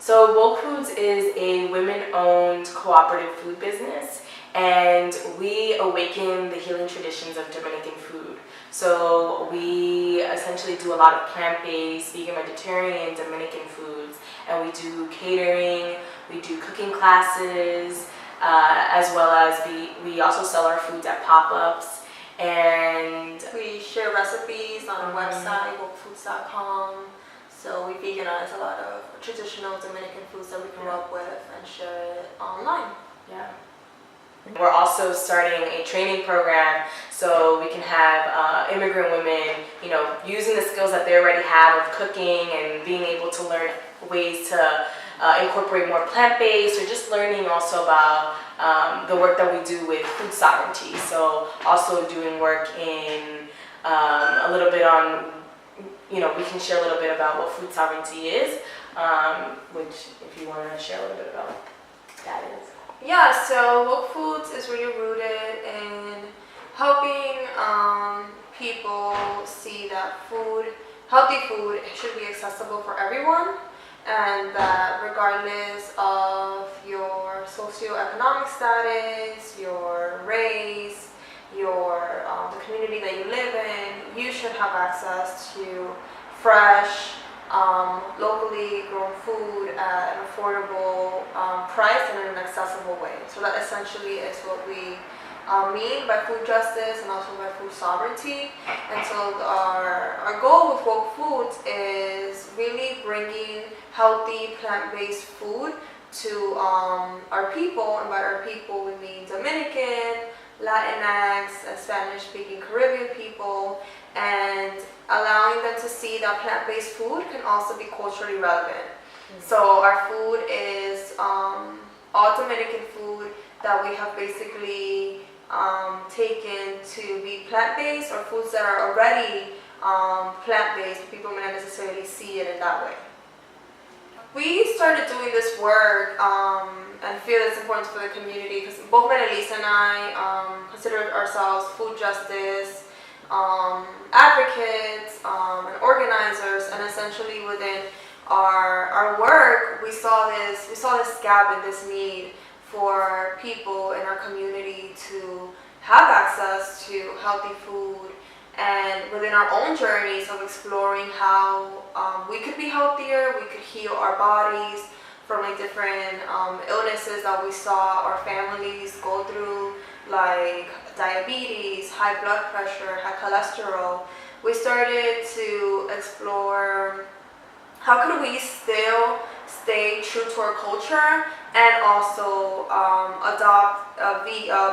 So Woke Foods is a women-owned cooperative food business, and we awaken the healing traditions of Dominican food. So we essentially do a lot of plant-based, vegan, vegetarian, Dominican foods, and we do catering, we do cooking classes, as well as we also sell our foods at pop-ups, and we share recipes on our website, wokefoods.com. So we veganize a lot of traditional Dominican foods that we come up with and share it online. Yeah. We're also starting a training program so we can have immigrant women, using the skills that they already have of cooking and being able to learn ways to incorporate more plant-based, or just learning also about the work that we do with food sovereignty. So also doing work in a little bit on, we can share a little bit about what food sovereignty is, which if you want to share a little bit about that is. Yeah, so Woke Foods is really rooted in helping people see that healthy food should be accessible for everyone, and that regardless of your socioeconomic status, your race, the community that you live in, you should have access to fresh, locally grown food at an affordable price and in an accessible way. So that essentially is what we mean by food justice and also by food sovereignty. And so our goal with Woke Foods is really bringing healthy plant-based food to our people, and by our people we mean Dominican, Latinx, and Spanish-speaking Caribbean people, and allowing them to see that plant-based food can also be culturally relevant. So our food is all Dominican food that we have basically taken to be plant-based, or foods that are already plant-based. People may not necessarily see it in that way. We started doing this work and feel it's important for the community because both Merelis and I consider ourselves food justice advocates and organizers, and essentially within our work we saw this gap and this need for people in our community to have access to healthy food, and within our own journeys of exploring how we could be healthier, we could heal our bodies from different illnesses that we saw our families go through, like diabetes, high blood pressure, high cholesterol. We started to explore how could we still stay true to our culture and also adopt a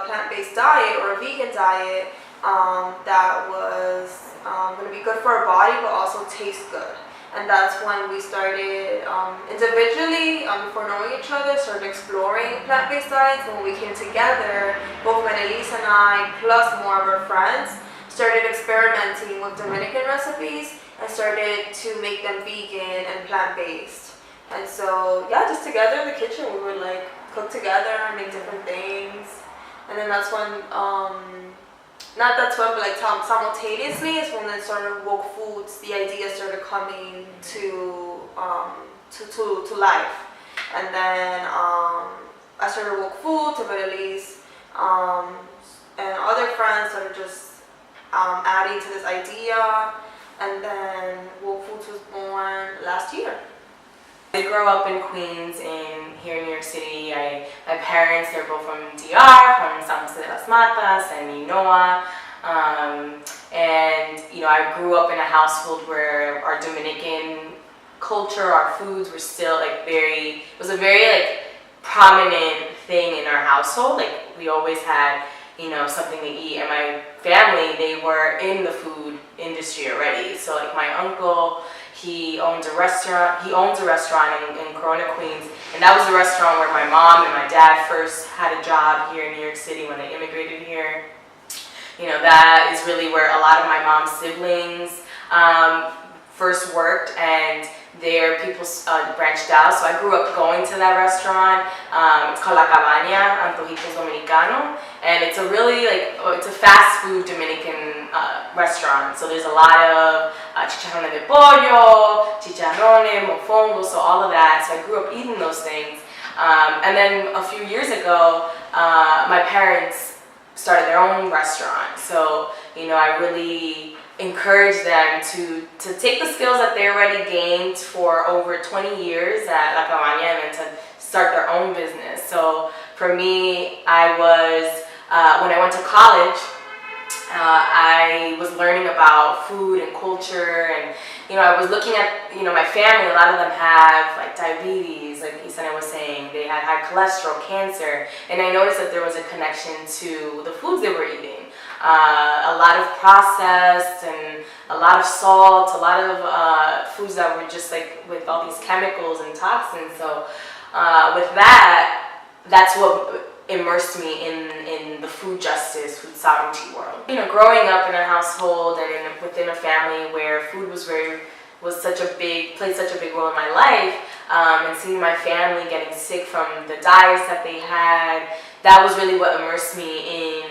plant-based diet or a vegan diet that was going to be good for our body but also taste good. And that's when we started individually, before knowing each other, started exploring plant-based diets. And when we came together, both Merelis and I, plus more of our friends, started experimenting with Dominican recipes and started to make them vegan and plant-based. And so, yeah, just together in the kitchen, we would cook together and make different things. And then that's when, simultaneously is when it started Woke Foods, the idea started coming to life. And then I started Woke Foods, and Merelis and other friends started just adding to this idea, and then Woke Foods was born last year. I grew up in Queens, here in New York City. My parents, they're both from DR, from San Jose de las Matas and Ninoa. And I grew up in a household where our Dominican culture, our foods were still it was a very prominent thing in our household. We always had something to eat, and my family, they were in the food industry already. So my uncle, he owns a restaurant in Corona, Queens, and that was the restaurant where my mom and my dad first had a job here in New York City when they immigrated here. That is really where a lot of my mom's siblings first worked, and there people branched out. So I grew up going to that restaurant. It's called La Cabaña, Antojitos Dominicano, and it's a really it's a fast food Dominican restaurant. So there's a lot of chicharrones de pollo, chicharrones, mofongo, so all of that. So I grew up eating those things. And then a few years ago, my parents started their own restaurant. So, I really encourage them to take the skills that they already gained for over 20 years at La Cabaña and then to start their own business. So for me, I was, when I went to college, I was learning about food and culture, and I was looking at my family. A lot of them have diabetes, like Ysanet was saying. They had high cholesterol, cancer, and I noticed that there was a connection to the foods they were eating. A lot of processed and a lot of salt, a lot of foods that were just with all these chemicals and toxins. So with that's what immersed me in the food justice, food sovereignty world. Growing up in a household and within a family where food played such a big role in my life, and seeing my family getting sick from the diets that they had, that was really what immersed me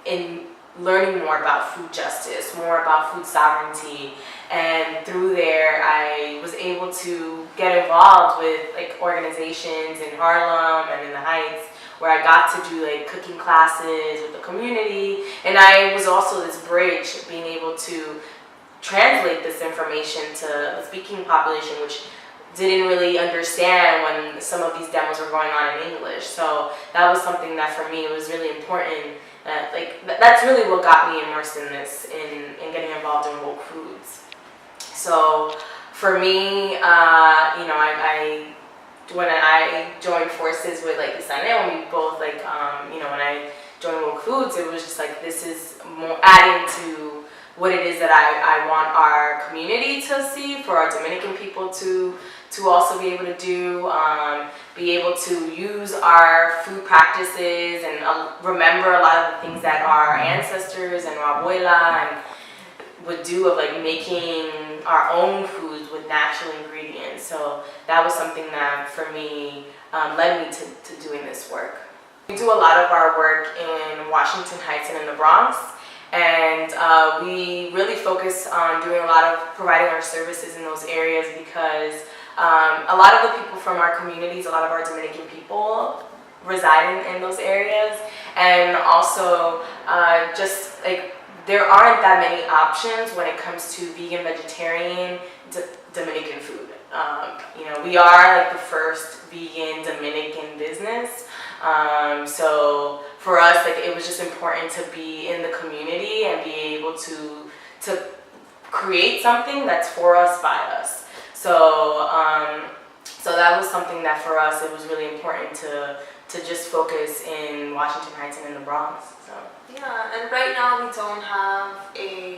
in learning more about food justice, more about food sovereignty. And through there, I was able to get involved with organizations in Harlem and in the Heights, where I got to do cooking classes with the community. And I was also this bridge, being able to translate this information to the speaking population, which didn't really understand when some of these demos were going on in English. So that was something that for me was really important. That's really what got me immersed in this, in getting involved in woke foods. So for me, when I joined forces with Ysanet, when we both when I joined woke foods, it was just this is more adding to what it is that I want our community to see, for our Dominican people to also be able to do, be able to use our food practices and remember a lot of the things that our ancestors and our abuela would do of making our own foods with natural ingredients. So that was something that for me led me to doing this work. We do a lot of our work in Washington Heights and in the Bronx. And we really focus on doing a lot of providing our services in those areas because a lot of the people from our communities, a lot of our Dominican people reside in those areas. And also there aren't that many options when it comes to vegan, vegetarian, Dominican food. We are the first vegan Dominican business. So for us, it was just important to be in the community and be able to create something that's for us, by us. So that was something that for us, it was really important to just focus in Washington Heights and in the Bronx. So. Yeah, and right now we don't have a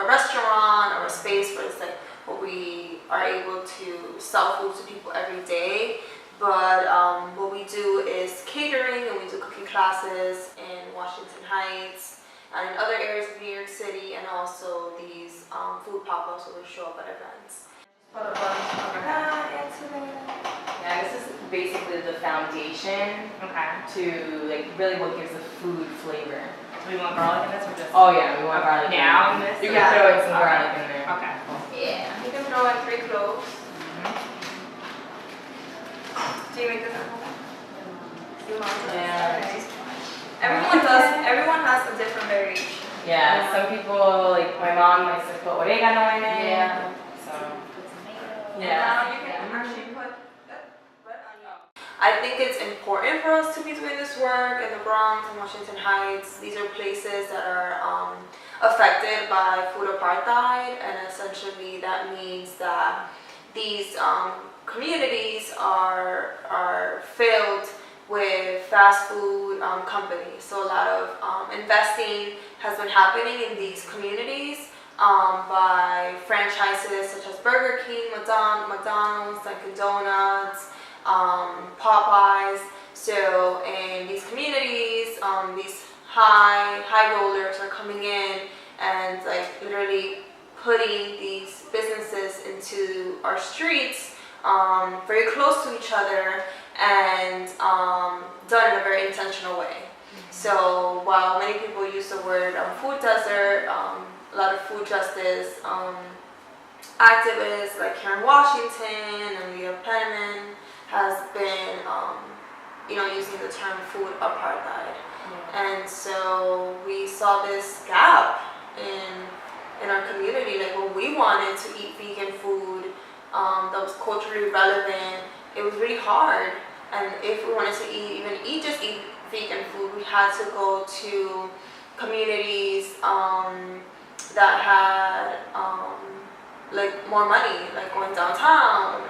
restaurant or a space where it's where we are able to sell food to people every day. But what we do is catering, and we do cooking classes in Washington Heights and in other areas of New York City, and also these food pop-ups where we show up at events. Yeah, this is basically the foundation to really what gives the food flavor. Do we want garlic in this or just? Oh yeah, we want garlic now in this? You can throw in some garlic in there. Okay. Yeah, you can throw in 3 cloves. Do you make this at home? Yeah. Everyone has a different variation. Yeah, some people, my mom likes to put oregano in it. Yeah. So. Yeah. You can actually put red onion. I think it's important for us to be doing this work in the Bronx and Washington Heights. These are places that are affected by food apartheid, and essentially that means that these communities are filled with fast food companies. So a lot of investing has been happening in these communities by franchises such as Burger King, McDonald's, Dunkin' Donuts, Popeyes. So in these communities, these high rollers are coming in and literally putting these businesses into our streets, very close to each other, and done in a very intentional way. So while many people use the word food desert, a lot of food justice activists like here in Washington and Leah Penman has been using the term food apartheid. And so we saw this gap in our community. Like when we wanted to eat vegan food that was culturally relevant, it was really hard. And if we wanted to eat vegan food, we had to go to communities that had like more money, like going downtown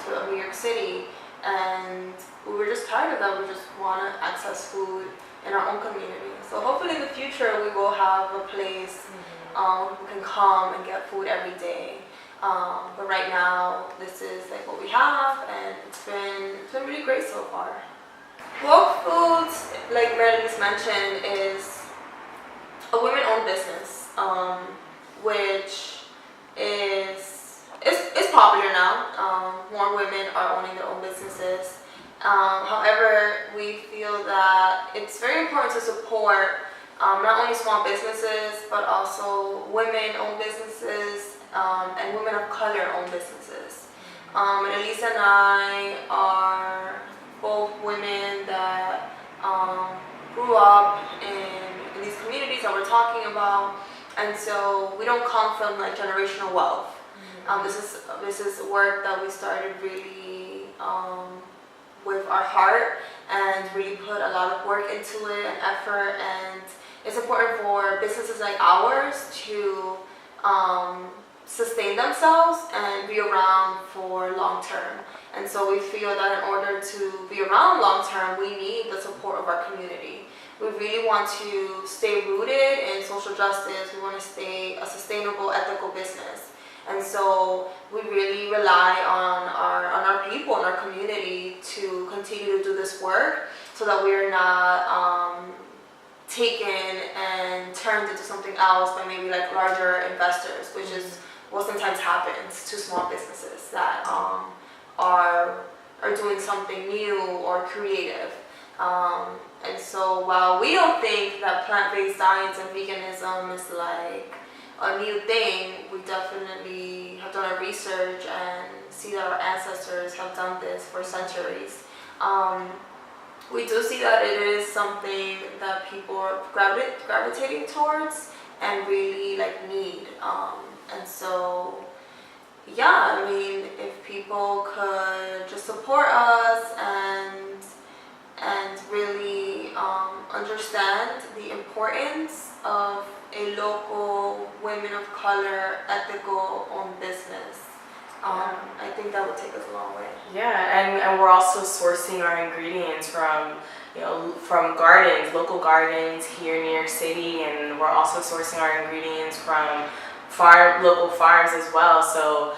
to New York City. And we were just tired of that. We just want to access food in our own community. So hopefully in the future we will have a place who can come and get food every day. But right now this is like what we have, and it's been really great so far. Woke Foods, like Merelis mentioned, is a women-owned business, which is popular now. More women are owning their own businesses. However, we feel that it's very important to support not only small businesses, but also women-owned businesses and women of color-owned businesses. Elisa and I are both women that grew up in these communities that we're talking about, and so we don't come from like generational wealth. This is work that we started really with our heart and really put a lot of work into it and effort, and it's important for businesses like ours to sustain themselves and be around for long term. And so we feel that in order to be around long term, we need the support of our community. We really want to stay rooted in social justice. We want to stay a sustainable, ethical business. And so we really rely on our people and our community to continue to do this work so that we are not taken and turned into something else by maybe like larger investors, which is what sometimes happens to small businesses that are doing something new or creative. And so while we don't think that plant-based diets and veganism is like a new thing, we definitely have done our research and see that our ancestors have done this for centuries. We do see that it is something that people are gravitating towards and really like need. And so, yeah, I mean, if people could just support us and really understand the importance of a local, women of color, ethical owned business, I think that would take us a long way. Yeah, and we're also sourcing our ingredients from gardens, local gardens here in New York City, and we're also sourcing our ingredients from local farms as well. So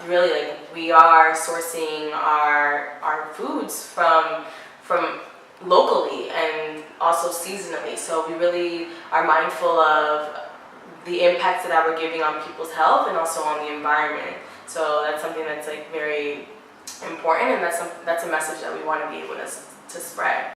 really, like, we are sourcing our foods from locally and also seasonally. So we really are mindful of the impacts that we're giving on people's health and also on the environment. So that's something that's like very important, and that's a message that we want to be able to spread.